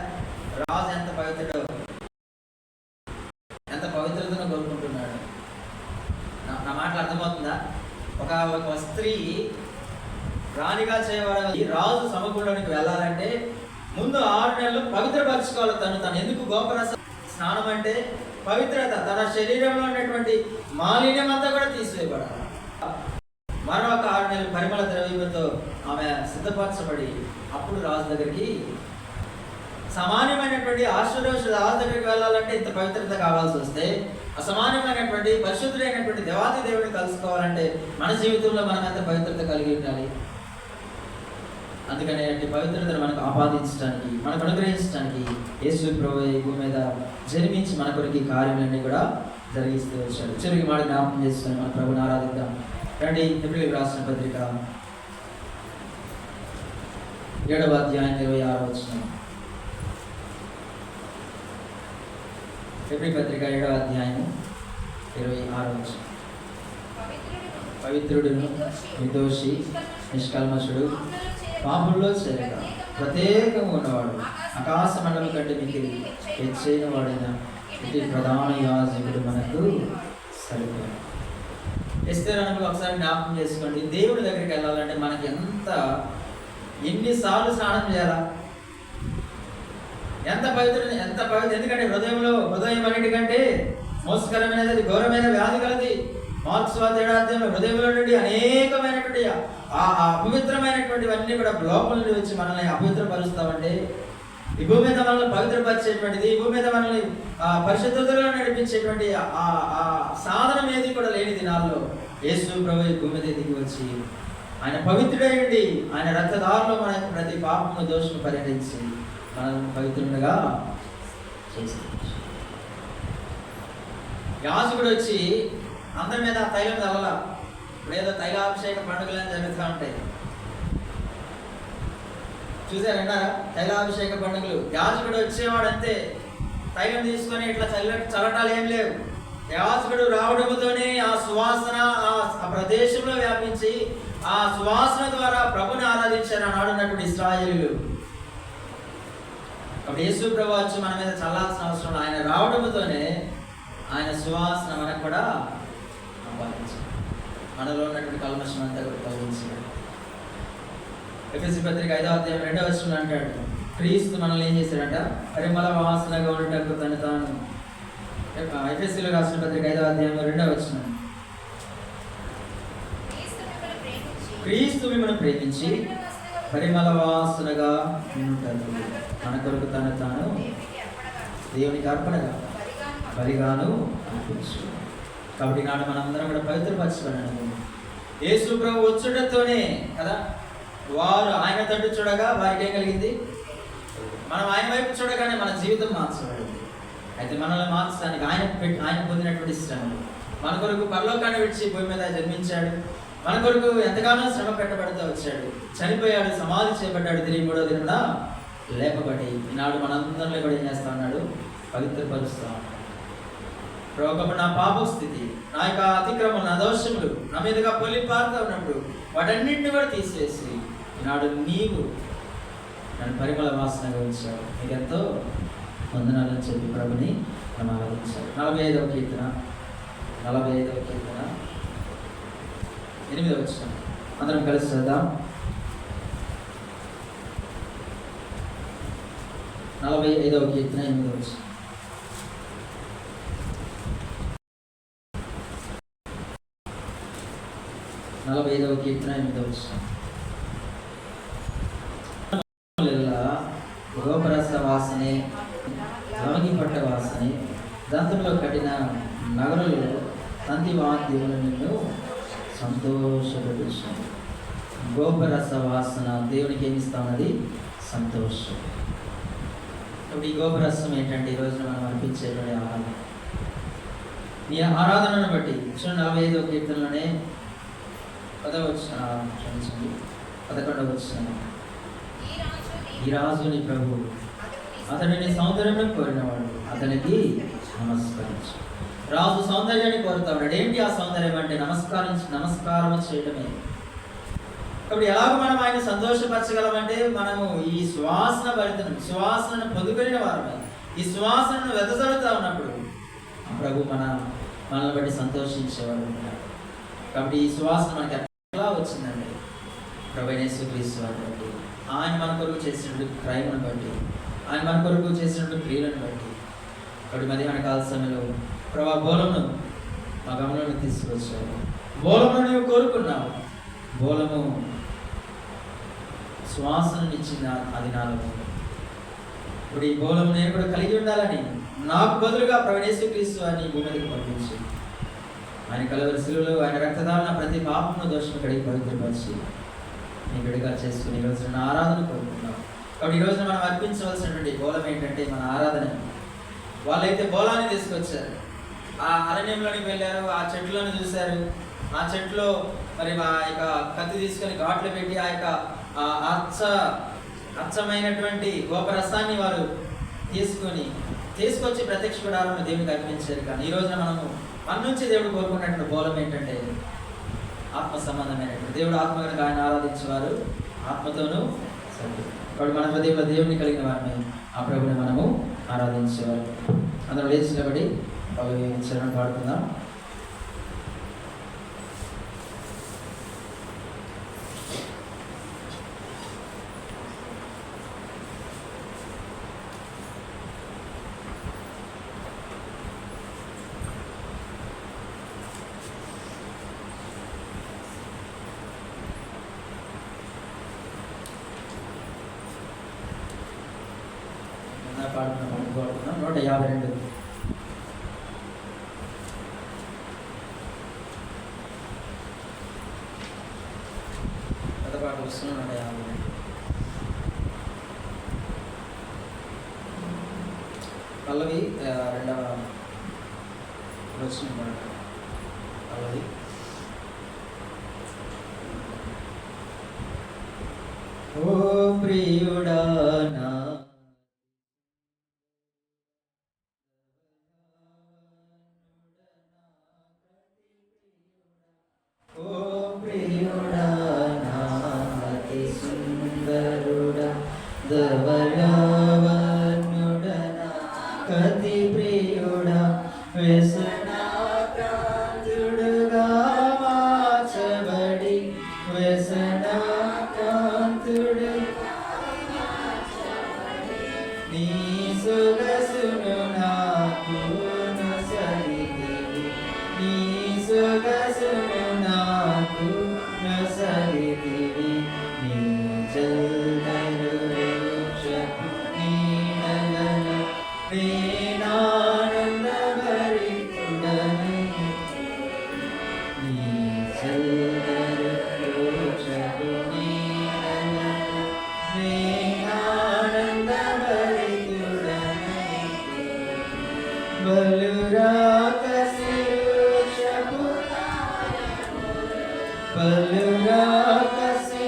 రాజు ఎంత పవిత్రుడో, ఎంత పవిత్రతను కోరుకుంటున్నాడు. నా మాటలు అర్థమవుతుందా? ఒక స్త్రీ రాణిగా చేయబడాలి, రాజు సమకూలంలోనికి వెళ్ళాలంటే ముందు 6 నెలలు పవిత్రపరచుకోవాలి తను. ఎందుకు గోపరస స్నానం అంటే పవిత్రత, తన శరీరంలో ఉన్నటువంటి మాలిన్యం అంతా కూడా తీసివేయబడాలి. మరొక 6 నెలలు పరిమళ ద్రవ్యంతో ఆమె సిద్ధపరచబడి అప్పుడు రాజు దగ్గరికి, సామాన్యమైనటువంటి ఆశ్చర్యోష రాజు దగ్గరికి వెళ్ళాలంటే ఇంత పవిత్రత కావాల్సి వస్తే, అసమాన్యమైనటువంటి పరిశుద్ధుడైనటువంటి దేవాది దేవుడిని కలుసుకోవాలంటే మన జీవితంలో మనం ఎంత పవిత్రత కలిగి ఉండాలి. అందుకనే అంటే పవిత్రతను మనకు ఆపాదించడానికి, మనకు అనుగ్రహించడానికి యేసు ప్రభువు ఈ భూమి మీద జన్మించి మన కొరకు కార్యాలన్నీ కూడా జరిగిస్తూ వచ్చాడు. చివరికి మాట జ్ఞాపకం చేసుకొని మన ప్రభుని ఆరాధిద్దాం. రండి, హెబ్రీయులకు రాసిన పత్రిక 7వ అధ్యాయం 26వ వచనం. హెబ్రీ పత్రిక 7వ అధ్యాయం 26వ వచనం. పవిత్రుడును నిర్దోషి నిష్కల్మషుడు పాపుల్లో చేరక ప్రత్యేకంగా ఉన్నవాడు ఆకాశ మండలం కంటే మీకు హెచ్చైన వాడిన ఇటు ప్రధాన యాజకుడు మనకు సరిపోయాడు. ఎస్తేరు ఒకసారి జ్ఞాపకం చేసుకోండి. దేవుడి దగ్గరికి వెళ్ళాలంటే మనకి ఎన్నిసార్లు స్నానం చేయాలా, ఎంత పవిత్ర. ఎందుకంటే హృదయం అన్నిటికంటే మోసకరమైనది, అది ఘోరమైన వ్యాధి కలది. మార్క్స్ 7వ హృదయంలో నుండి అనేకమైనటువంటి అపవిత్రమైనటువంటివన్నీ కూడా లోపల నుండి వచ్చి మనల్ని అపవిత్రపరుస్తామంటే, ఈ భూమి మీద మనల్ని పవిత్రపరిచేటువంటిది, ఈ భూమి మీద మనల్ని పరిశుద్ధతలో నడిపించేటువంటి ఆ సాధనం ఏది కూడా లేని దినాల్లో యేసు ప్రభువు ఈ భూమి మీద దిగి వచ్చి ఆయన పవిత్రుడైండి, ఆయన రక్తదారులో మన ప్రతి పాపము దోషము పరిహరించి మనం పవిత్రులుగా చేసి యాజకుడు వచ్చి అందరి మీద ఆ తైలం చల్లలా. ఇప్పుడు ఏదో తైలాభిషేక పండుగలు అని జరుగుతూ ఉంటాయి, చూసారు విన్నారా? తైలాభిషేక పండుగలు. యాజకుడు వచ్చేవాడు అంతే, తైలం తీసుకొని ఇట్లా చల్లటాలు ఏం లేవు. యాజకుడు రావడంతోనే ఆ సువాసన ఆ ప్రదేశంలో వ్యాపించి ఆ సువాసన ద్వారా ప్రభుని ఆరాధించారు ఆనాడున్నటువంటి ఇశ్రాయేలీయులు. కాబట్టి యేసు ప్రభు వచ్చి మన మీద చల్లాల్సిన అవసరం, ఆయన రావడంతోనే ఆయన సువాసన మనకు కూడా సంపాదించారు, మనలో ఉన్నటువంటి కల్మషం అంతా కూడా తొలగించాడు. ఎఫెసీ పత్రిక 5వ అధ్యాయం 2వ వచనంలో అంటాడు, క్రీస్తు మనల్ని ఏం చేశాడంట? పరిమళ వాసనగా ఉండటకు తను తాను. ఎఫెసీలో రాసిన పత్రిక 5వ అధ్యాయం 2వ వచనం, క్రీస్తు మిమ్మల్ని ప్రేమించి పరిమళ వాసనగా ఉండటకు మన కొరకు తను తాను దేవునికి అర్పణగా బలిగాను అర్పించు. కాబట్టి నాడు మనందరం కూడా పవిత్రపరచబడినాము. యేసు ప్రభు వచ్చుటతోనే కదా వారు ఆయన తట్టు చూడగా వారికి ఏం కలిగింది? మనం ఆయన వైపు చూడగానే మన జీవితం మార్చబడింది. అయితే మనల్ని మార్చడానికి ఆయన పొందినటువంటి శ్రమలు, మన కొరకు పరలోకాన్ని విడిచి భూమి మీద జన్మించాడు, మన కొరకు ఎంతగానో శ్రమ పెట్టబడుతూ వచ్చాడు, చనిపోయాడు, సమాధి చేయబడ్డాడు, తిరిగి 3వ దినాన లేపబడి ఈనాడు మనందరిలో కూడా ఏం చేస్తా ఉన్నాడు? పవిత్రపరుస్తా ఉన్నాడు. ఒకప్పుడు నా పాప స్థితి, నా యొక్క అతిక్రమం, నా దోషములు నా మీదుగా పొలి పారుతూ ఉన్నప్పుడు వాటన్నింటిని కూడా తీసేసి ఈనాడు నీవు నన్ను పరిమళ వాసనగా ఉంచావు, నీకెంతో వందనాలని చెప్పి ప్రభుని మనం ఆరాధించాలి. 45వ కీర్తన 8వ వచనం అందరం కలిసి చదువుదాం. 45వ కీర్తన 8వ వచనం. గోపరస వాసనే, లవంగి పట్ట వాసనే, దంతంలో కట్టిన నగరులలో తంతి వాద్యములు నిన్ను సంతోషపరుస్తాను. గోపరస వాసన దేవునికి ఏమిస్తా ఉన్నది? సంతోషం. ఇప్పుడు ఈ గోపరసం ఏంటంటే ఈరోజున మనం అర్పించేటువంటి ఆరాధన. ఈ ఆరాధనను బట్టి 45వ కీర్తనలోనే 11వ వచనం, ఈ రాజుని ప్రభు అతడిని సౌందర్యం కోరినవాడు అతనికి నమస్కరించు. రాజు సౌందర్యాన్ని కోరుతా ఉన్నాడు. ఏంటి ఆ సౌందర్యం అంటే? నమస్కారం చేయడమే. కాబట్టి ఎలాగో మనం ఆయన సంతోషపరచగలమంటే మనము ఈ సువాసన భరితను, సువాసనను పొందుకొనిన వారమే. ఈ సువాసనను వెదజల్లుతా ఉన్నప్పుడు ప్రభు మనల్ని బట్టి సంతోషించేవాడు ఉంటాడు. కాబట్టి ఈ సువాసన మనకి ఎట్లా వచ్చిందండి? ప్రభు యేసుక్రీస్తు వారిని బట్టి, ఆయన మన కొరకు చేసినటువంటి క్రైమ్ను బట్టి, ఆయన మన కొరకు చేసినటువంటి క్రియలను బట్టి. కాబట్టి మధ్యాహ్న కాల సమయంలో ప్రభా బోలమును మా గమనంలో తీసుకొచ్చావు. బోలమును నీవు కోరుకున్నావు. బోలము శ్వాసనిచ్చిన అది నాలో. ఇప్పుడు ఈ బోలము నేను కూడా కలిగి ఉండాలని నాకు బదులుగా ప్రభు యేసుక్రీస్తు అని భూమికి పంపించి ఆయన కలువరి శిలువలో ఆయన రక్తదాన ప్రతి పాపమును దోషము కడిగి పవిత్రపరిచి నీ బిడ్డగా చేసుకుని ఈ రోజున ఆరాధన కోరుకున్నావు. కాబట్టి ఈ రోజున మనం అర్పించవలసినటువంటి బోలం ఏంటంటే మన ఆరాధన. వాళ్ళైతే బోలాన్ని తీసుకొచ్చారు, ఆ అరణ్యంలోనికి వెళ్ళారు, ఆ చెట్లను చూశారు, ఆ చెట్లో మరి ఆ యొక్క కత్తి తీసుకొని ఘాట్లు పెట్టి ఆ యొక్క అచ్చమైనటువంటి గోపరసాన్ని వారు తీసుకొచ్చి ప్రత్యక్ష గుడాలను దేవునికి అర్పించారు. కానీ ఈ రోజున మనము మన నుంచి దేవుడు కోరుకున్నటువంటి బోలం ఏంటంటే ఆత్మ సంబంధమైనటువంటి. దేవుడు ఆత్మగా ఆయన ఆరాధించేవారు ఆత్మతోనూ సత్యం. కాబట్టి మన హృదయంలో దేవుని కలిగిన వారిని ఆ ప్రభుని మనము ఆరాధించేవారు. అందరూ లేచి నిలబడి చరణం పాడుకుందాం. పాడుతున్నాం 152. పాట వస్తున్నాం 152. పల్లవి 2వ వచ్చిన మాట అలాది ఓ ప్రియుడా నా ఓ ప్రియుడా నా అతి సుందరుడా ధవళవనుడా నా అతి ప్రియుడా వ్యసనాక్రాంతుడుగా మార్చబడి వ్యసనాక్రాంతుడు నీ సొగసును నాకు నొసగితివి నీ సొగసును నాకు నొసగితివి నీ చల్లని వృక్షపు నీడలలో నేనానందభరితుడనై నీ చల్లని వృక్షపు నీడలలో నేనానందభరితుడనై బలురాకసి వృక్షపు బలురాకసి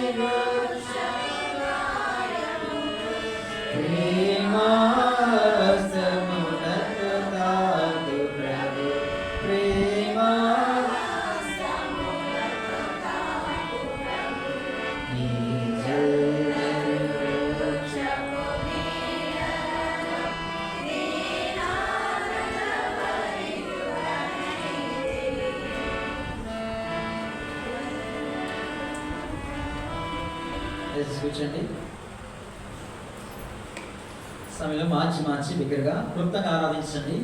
ప్రేమాసమునకు తాకు ప్రభు ప్రేమా నీ చల్లని వృక్షపు కూర్చోండి. సమయంలో మార్చి బిగ్గరగా క్లుప్తంగా ఆరాధించండి.